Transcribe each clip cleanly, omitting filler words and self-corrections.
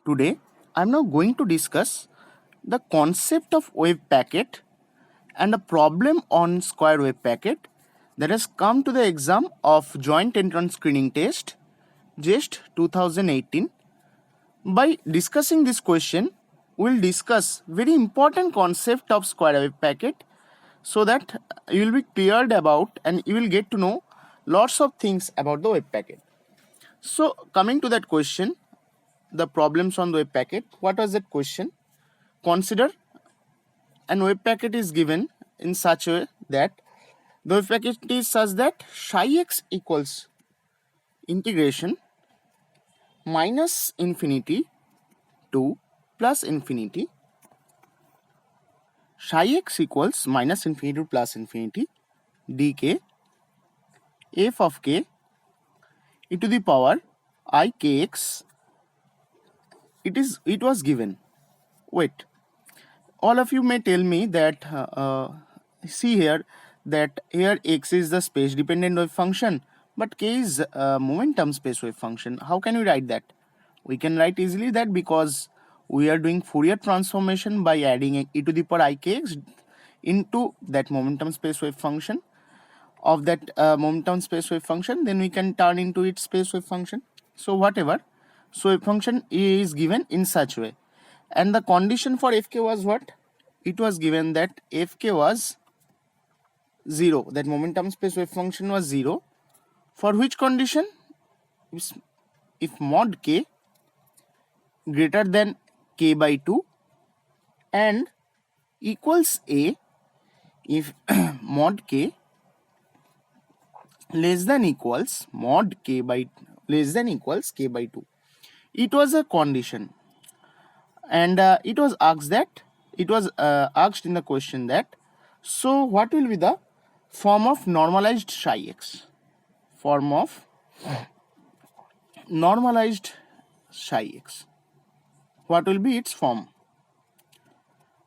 Today, I am now going to discuss the concept of wave packet and a problem on square wave packet that has come to the exam of Joint Entrance Screening Test, JEST 2018. By discussing this question, we will discuss very important concept of square wave packet so that you will be cleared about and you will get to know lots of things about the wave packet. So coming to that question, the problems on the wave packet. What was that question? Consider an wave packet is given in such a way that the wave packet is such that psi x equals integration minus infinity to plus infinity, psi x equals minus infinity to plus infinity dk f of k e to the power I kx. It was given. Wait, all of you may tell me that see here that here x is the space dependent wave function but k is momentum space wave function. How can we write that? We can write easily that because we are doing Fourier transformation by adding e to the power I kx into that momentum space wave function of that momentum space wave function, then we can turn into its space wave function. So whatever, so wave function is given in such way, and the condition for fk was what? It was given that fk was 0, that momentum space wave function was 0, for which condition? If mod k greater than k by 2 and equals a if mod k less than equals mod k by less than equals k by 2. It was a condition, and it was asked in the question that, so what will be the form of normalized psi x? Form of normalized psi x. What will be its form?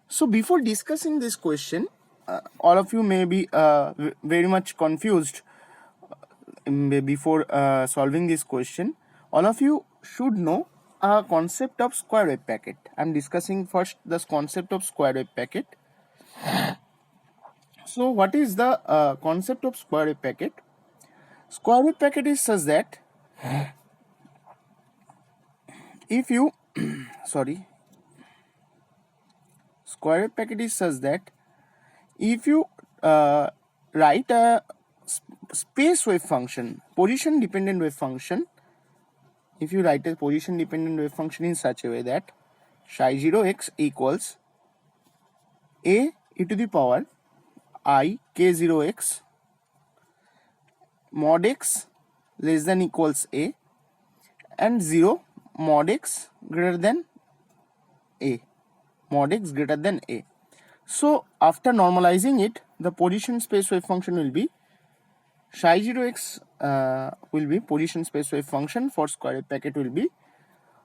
So before discussing this question, all of you may be very much confused before solving this question. All of you should know a concept of square wave packet. I am discussing first the concept of square wave packet. So what is the concept of square wave packet? Square wave packet is such that if you square wave packet is such that if you write a space wave function, position dependent wave function, if you write a position dependent wave function in such a way that psi 0x equals a e to the power I k0x mod x less than equals a and 0 mod x greater than a, mod x greater than a. So after normalizing it, the position space wave function will be psi 0x will be position space wave function for square wave packet will be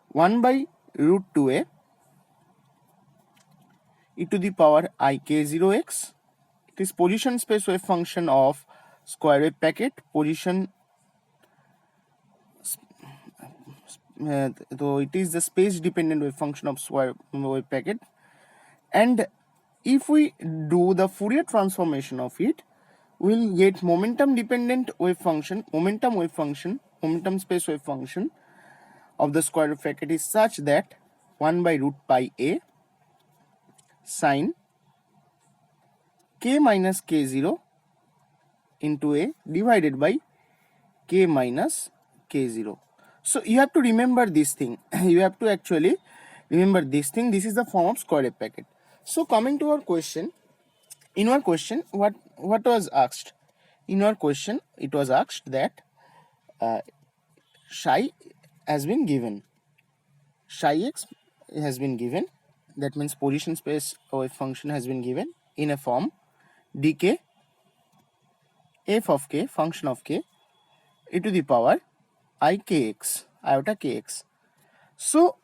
1 by root 2a e to the power I k0x. It is position space wave function of square wave packet. Position so it is the space dependent wave function of square wave packet, and if we do the Fourier transformation of it, we will get momentum dependent wave function, momentum space wave function of the square wave packet is such that 1 by root pi a sine k minus k0 into a divided by k minus k0. So you have to remember this thing. You have to actually remember this thing. This is the form of square wave packet. So coming to our question, in our question, what was asked? In our question, it was asked that psi has been given. Psi x has been given. That means position space wave function has been given in a form dk f of k, function of k, e to the power I kx, iota kx. So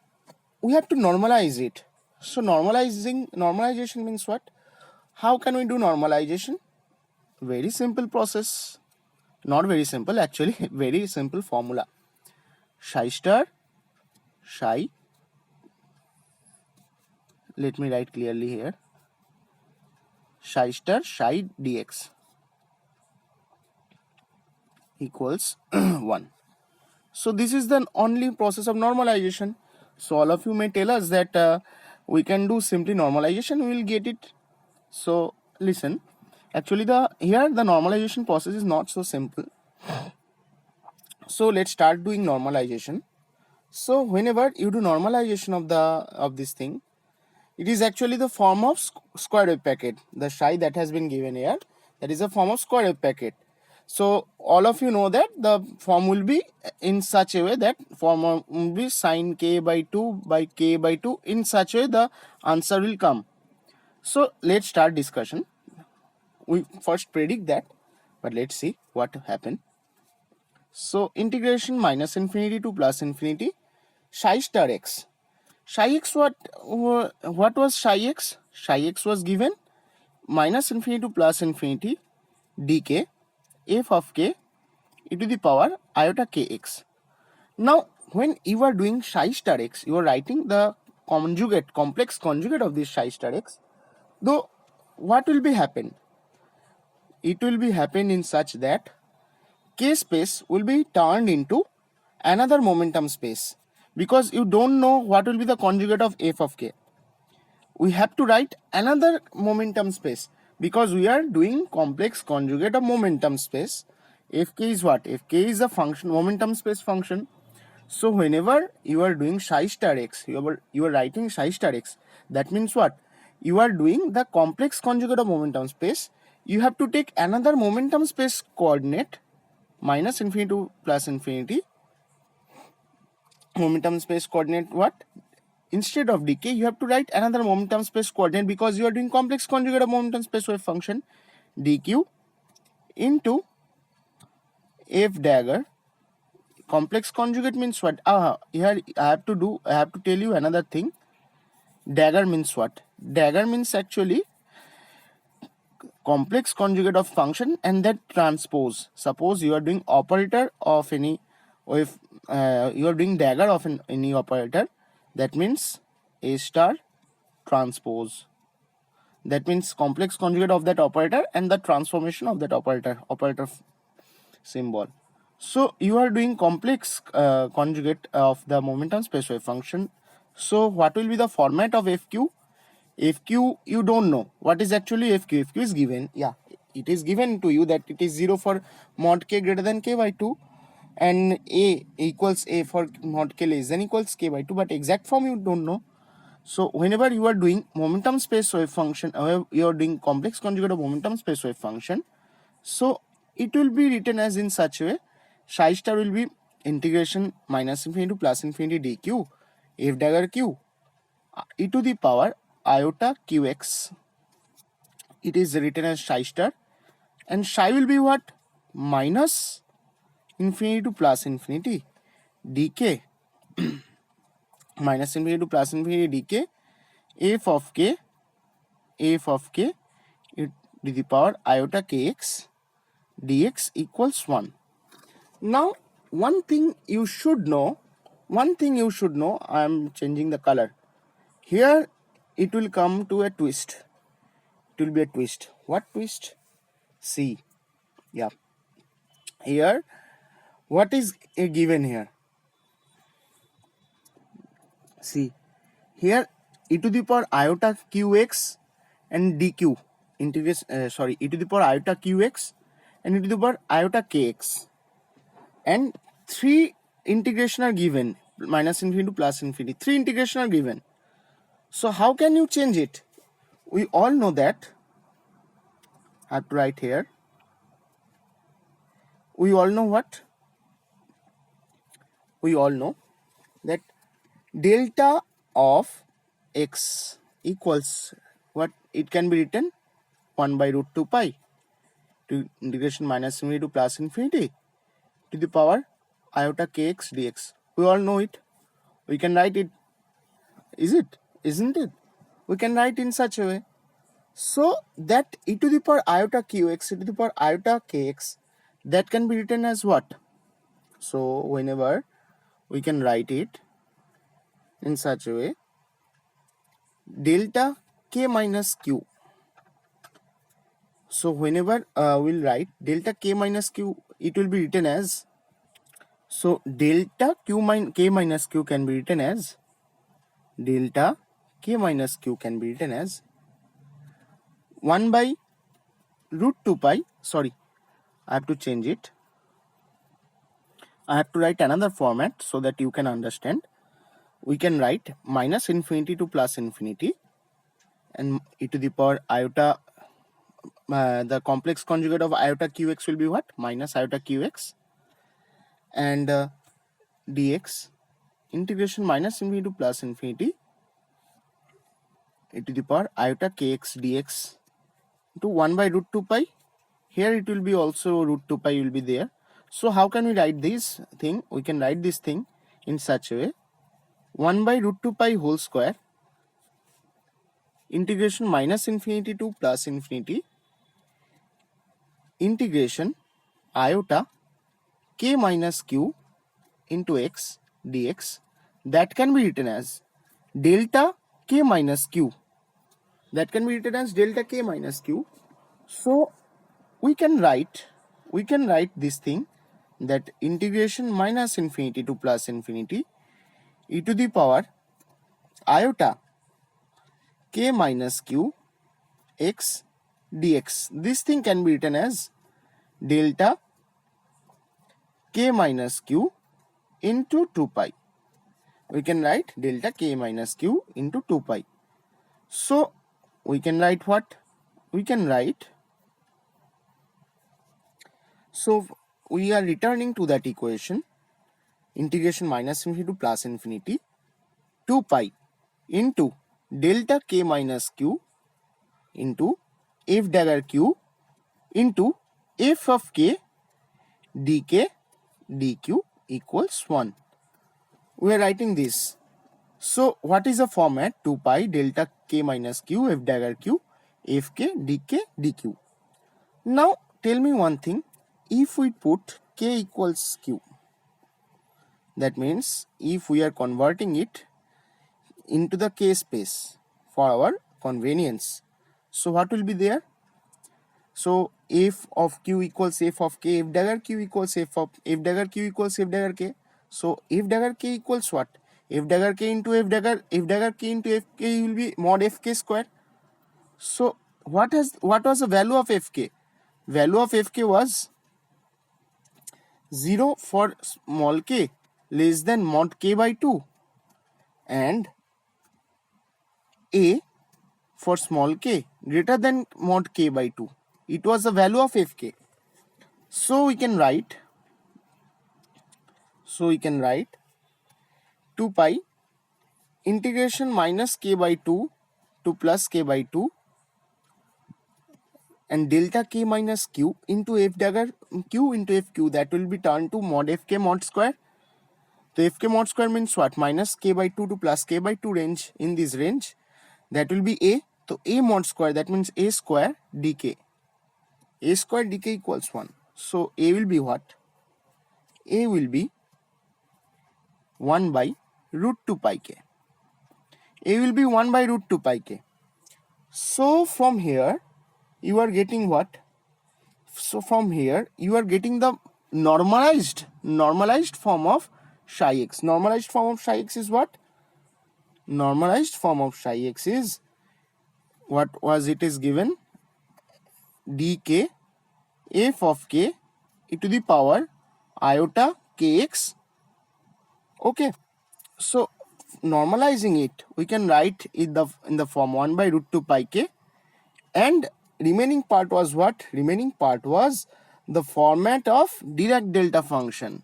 we have to normalize it. So normalization means what? How can we do normalization? Very simple process. Not very simple, actually very simple formula. Psi star psi let me write clearly here, psi star psi dx equals 1. So this is the only process of normalization. So all of you may tell us that we can do simply normalization, we will get it. So listen, actually here the normalization process is not so simple. So let's start doing normalization. So whenever you do normalization of this thing, it is actually the form of square wave packet. The psi that has been given here, that is a form of square wave packet. So all of you know that the form will be in such a way that form will be sine k by 2 by k by 2. In such a way the answer will come. So let's start discussion. We first predict that, but let's see what happened. So integration minus infinity to plus infinity psi star x. Psi x, what was psi x? Psi x was given minus infinity to plus infinity dk f of k e to the power iota kx. Now when you are doing psi star x, you are writing the conjugate, complex conjugate of this psi star x. Though what will be happen? It will be happen in such that k space will be turned into another momentum space, because you don't know what will be the conjugate of f of k. We have to write another momentum space because we are doing complex conjugate of momentum space. Fk is what? Fk is a function, momentum space function. So whenever you are doing psi star x, you are writing psi star x, that means what? You are doing the complex conjugate of momentum space. You have to take another momentum space coordinate minus infinity to plus infinity. Momentum space coordinate what? Instead of dk, you have to write another momentum space coordinate because you are doing complex conjugate of momentum space wave function, dq into f dagger. Complex conjugate means what? Here I have to tell you another thing. Dagger means what? Dagger means actually complex conjugate of function and that transpose. Suppose you are doing operator of any, or if you are doing dagger of any operator, that means a star transpose. That means complex conjugate of that operator and the transformation of that operator symbol. So you are doing complex conjugate of the momentum space wave function. So what will be the format of fq? Fq you don't know. What is actually fq? Fq is given. Yeah, it is given to you that it is 0 for mod k greater than k by 2 and a equals a for mod k less than equals k by 2, but exact form you don't know. So whenever you are doing momentum space wave function, you are doing complex conjugate of momentum space wave function, so it will be written as in such a way. Psi star will be integration minus infinity to plus infinity dq f dagger q e to the power iota qx. It is written as psi star, and psi will be what? Minus infinity to plus infinity dk minus infinity to plus infinity dk f of k e to the power iota kx dx equals 1. Now one thing you should know, I am changing the color. Here it will come to a twist. It will be a twist. What twist? See, yeah. Here, what is given here? See, here e to the power iota qx and dq integration. E to the power iota qx and e to the power iota kx, and 3 integration are given, minus infinity to plus infinity. 3 integration are given. So how can you change it? We all know that. I have to write here. We all know what? We all know that delta of x equals what? It can be written 1 by root 2 pi to integration minus infinity to plus infinity to the power iota kx dx. We all know it. We can write it. Isn't it? We can write in such a way. So that e to the power iota qx, e to the power iota kx, that can be written as what? So whenever we can write it in such a way delta k minus q. So whenever we'll write delta k minus q, it will be written as, so delta k minus q can be written as, delta k minus q can be written as 1 by root 2 pi, sorry, I have to change it. I have to write another format so that you can understand. We can write minus infinity to plus infinity, and e to the power iota, the complex conjugate of iota qx will be what? Minus iota qx, and dx, integration minus infinity to plus infinity, e to the power iota kx dx to 1 by root 2 pi. Here it will be also root 2 pi will be there. So how can we write this thing? We can write this thing in such a way: 1 by root 2 pi whole square, integration minus infinity to plus infinity, integration iota k minus q into x dx, that can be written as delta k minus q. That can be written as delta k minus q. So we can write this thing, that integration minus infinity to plus infinity e to the power iota k minus q x dx. This thing can be written as delta k minus q into 2 pi. We can write delta k minus q into 2 pi. So we can write what? We can write, so we are returning to that equation, integration minus infinity to plus infinity 2 pi into delta k minus q into f dagger q into f of k dk dq equals 1. We are writing this. So what is the format? 2 pi delta k minus q f dagger q fk dk dq. Now tell me one thing, if we put k equals q, that means if we are converting it into the k space for our convenience, so what will be there? So f of q equals f of k, f dagger q equals f dagger q equals f dagger k. So f dagger k equals what? F dagger k into f dagger k into f k will be mod f k square. So what was the value of f k? Value of f k was 0 for small k less than mod k by 2, and a for small k greater than mod k by 2. It was the value of fk. So we can write 2 pi integration minus k by 2 to plus k by 2 and delta k minus q into f dagger q into fq, that will be turned to mod fk mod square. So fk mod square means what? Minus k by 2 to plus k by 2 range. In this range, that will be a. So a mod square, that means a square dk. A square dk equals 1. So a will be what? A will be 1 by root 2 pi k. A will be 1 by root 2 pi k. So from here you are getting what? So from here you are getting the normalized form of psi x. Normalized form of psi x is what? Normalized form of psi x is, what was it is given? dk f of k e to the power iota kx. Okay, so normalizing it, we can write it in the form 1 by root 2 pi k, and remaining part was what? Remaining part was the format of Dirac delta function.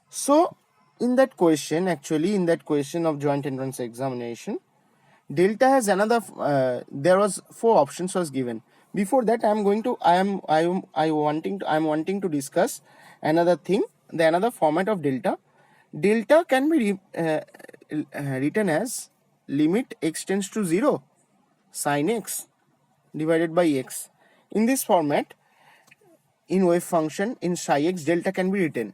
So in that question, actually in that question of joint entrance examination, delta has another there was 4 options was given. Before that, I'm wanting to discuss another thing, the another format of delta. Delta can be written as limit x tends to 0 sin x divided by x. In this format, in wave function in psi x, delta can be written.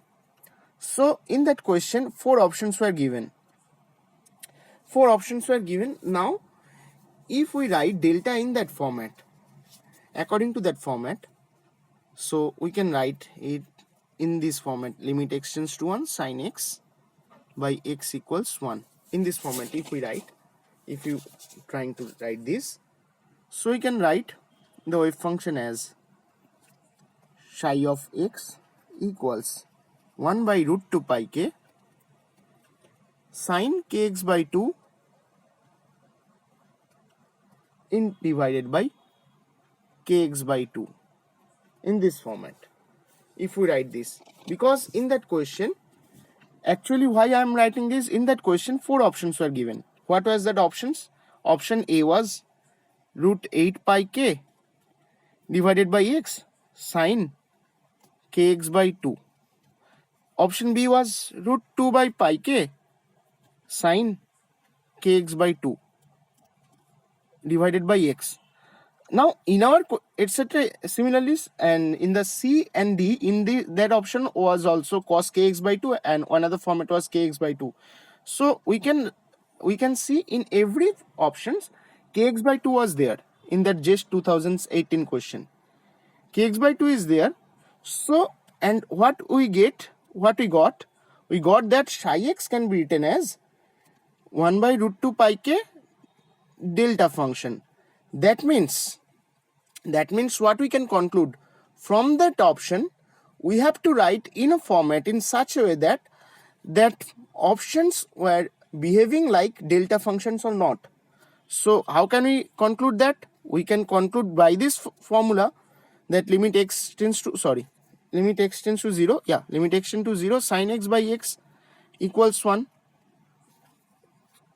So in that question, 4 options were given. 4 options were given. Now if we write delta in that format, according to that format, so we can write it in this format: limit x tends to 1 sin x by x equals 1. In this format, if we write, if you trying to write this, so we can write the wave function as psi of x equals 1 by root 2 pi k sin kx by 2 in divided by kx by 2, in this format. If we write this, because in that question, actually why I am writing this, in that question 4 options were given. What was that options? Option A was root 8 pi k divided by x sin kx by 2. Option B was root 2 by pi k sin kx by 2 divided by x. Now in our etc. Similarly, and in the C and D, in that option was also cos kx by 2, and another format was kx by 2. So we can see in every options kx by 2 was there in that JEST 2018 question. Kx by 2 is there. So, and what we got that psi x can be written as 1 by root 2 pi k delta function. That means what we can conclude from that option, we have to write in a format in such a way that options were behaving like delta functions or not. So how can we conclude that? We can conclude by this formula that limit x tends to 0, limit x tends to 0 sin x by x equals 1.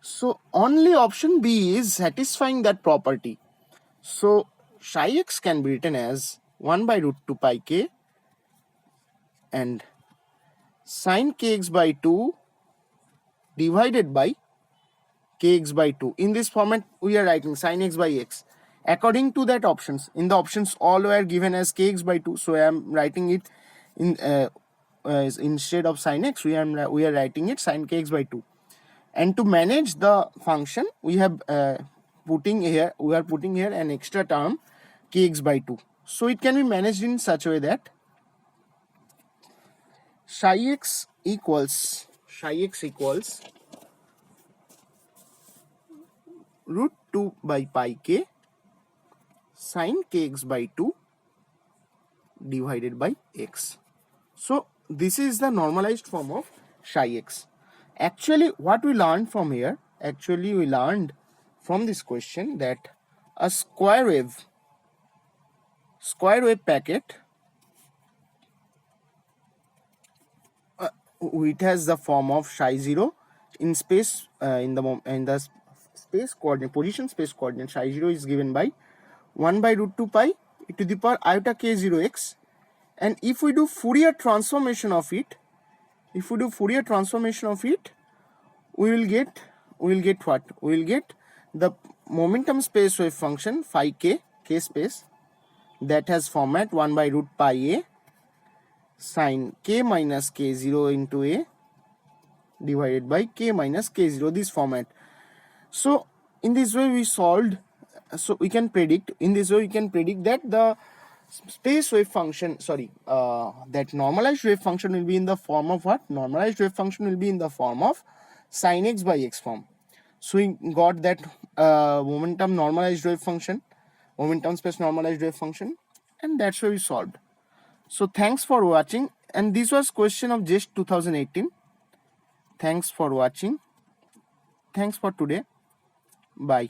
So only option B is satisfying that property. So psi x can be written as 1 by root 2 pi k and sin kx by 2 divided by kx by 2. In this format, we are writing sin x by x. According to that options, in the options all were given as kx by 2. So I am writing it in instead of sin x, we are writing it sin kx by 2. And to manage the function, we have putting here an extra term kx by 2. So it can be managed in such a way that psi x equals root 2 by pi k sin kx by 2 divided by x. So this is the normalized form of psi x. Actually, what we learned from here, we learned from this question that a square wave packet, it has the form of psi 0 in space, in the space coordinate, position space coordinate. Psi 0 is given by 1 by root 2 pi e to the power iota k0x, and if we do Fourier transformation of it, we will get what? We will get the momentum space wave function phi k space, that has format 1 by root pi a sin k minus k0 into a divided by k minus k0, this format. So in this way we solved. So we can predict, that the space wave function, that normalized wave function will be in the form of what? Normalized wave function will be in the form of sin x by x form. So we got that momentum space normalized wave function, and that's why we solved. So thanks for watching, and this was question of JEST 2018. Thanks for watching. Thanks for today. Bye.